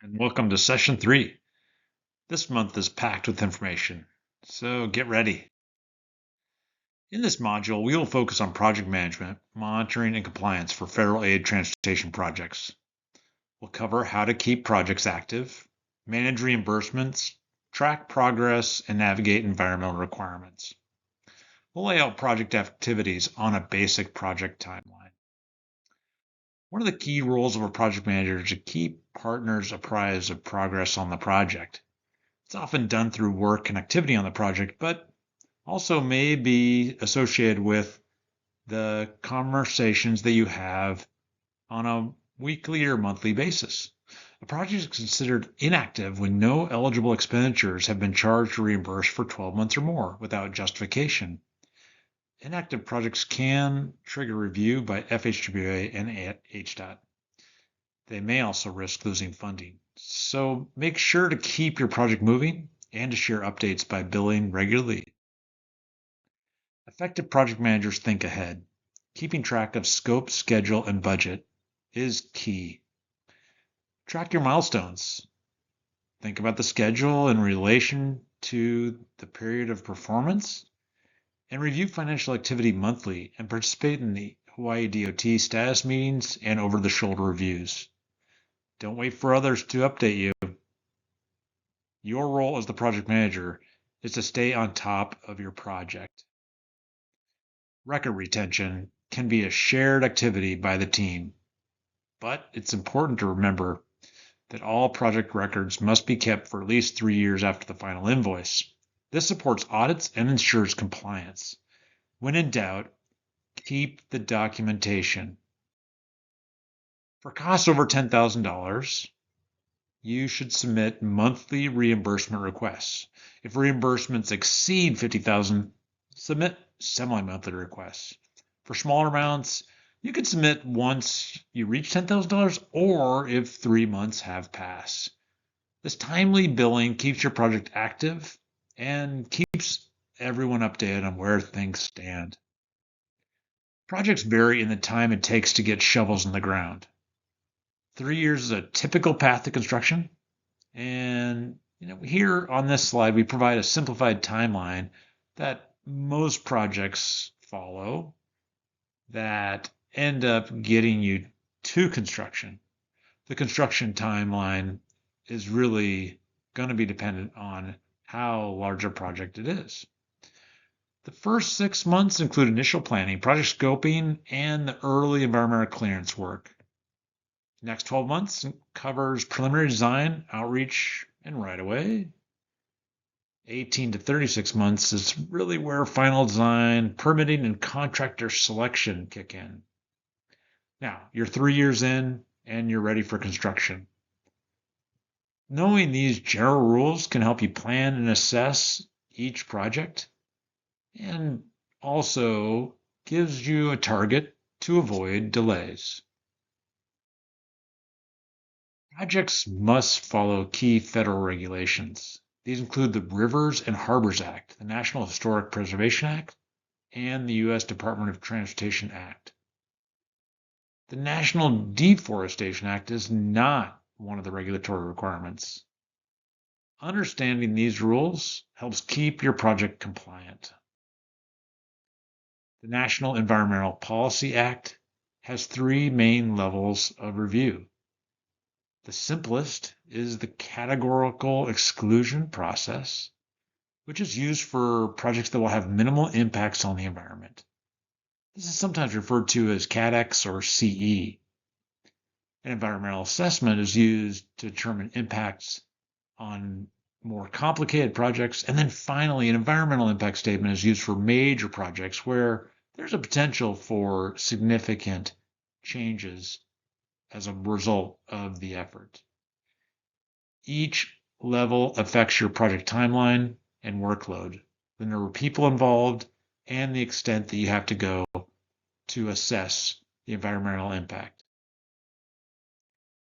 and welcome to session 3. This month is packed with information, so get ready. In this module, we will focus on project management, monitoring, and compliance for federal aid transportation projects. We'll cover how to keep projects active, manage reimbursements, track progress, and navigate environmental requirements. We'll lay out project activities on a basic project timeline. One of the key roles of a project manager is to keep partners apprised of progress on the project. It's often done through work and activity on the project, but also may be associated with the conversations that you have on a weekly or monthly basis. A project is considered inactive when no eligible expenditures have been charged or reimbursed for 12 months or more without justification. Inactive projects can trigger review by FHWA and HDOT. They may also risk losing funding. So make sure to keep your project moving and to share updates by billing regularly. Effective project managers think ahead. Keeping track of scope, schedule, and budget is key. Track your milestones. Think about the schedule in relation to the period of performance, and review financial activity monthly and participate in the Hawaii DOT status meetings and over-the-shoulder reviews. Don't wait for others to update you. Your role as the project manager is to stay on top of your project. Record retention can be a shared activity by the team, but it's important to remember that all project records must be kept for at least 3 years after the final invoice. This supports audits and ensures compliance. When in doubt, keep the documentation. For costs over $10,000, you should submit monthly reimbursement requests. If reimbursements exceed $50,000, submit semi-monthly requests. For smaller amounts, you can submit once you reach $10,000 or if 3 months have passed. This timely billing keeps your project active and keeps everyone updated on where things stand. Projects vary in the time it takes to get shovels in the ground. 3 years is a typical path to construction. And here on this slide, we provide a simplified timeline that most projects follow that end up getting you to construction. The construction timeline is really going to be dependent on how large a project it is. The first 6 months include initial planning, project scoping, and the early environmental clearance work. The next 12 months covers preliminary design, outreach, and right-of-way. 18 to 36 months is really where final design, permitting, and contractor selection kick in. Now, you're 3 years in, and you're ready for construction. Knowing these general rules can help you plan and assess each project, and also gives you a target to avoid delays. Projects must follow key federal regulations. These include the Rivers and Harbors Act, the National Historic Preservation Act, and the U.S. Department of Transportation Act. The National Deforestation Act is not one of the regulatory requirements. Understanding these rules helps keep your project compliant. The National Environmental Policy Act has 3 main levels of review. The simplest is the categorical exclusion process, which is used for projects that will have minimal impacts on the environment. This is sometimes referred to as CADEX or CE. An environmental assessment is used to determine impacts on more complicated projects. And then finally, an environmental impact statement is used for major projects where there's a potential for significant changes as a result of the effort. Each level affects your project timeline and workload, the number of people involved, and the extent that you have to go to assess the environmental impact.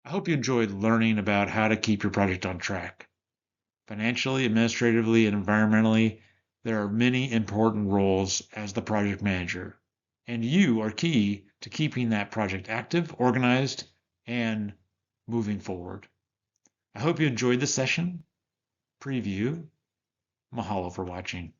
I hope you enjoyed learning about how to keep your project on track. Financially, administratively, and environmentally, there are many important roles as the project manager, and you are key to keeping that project active, organized, and moving forward. I hope you enjoyed the session preview. Mahalo for watching.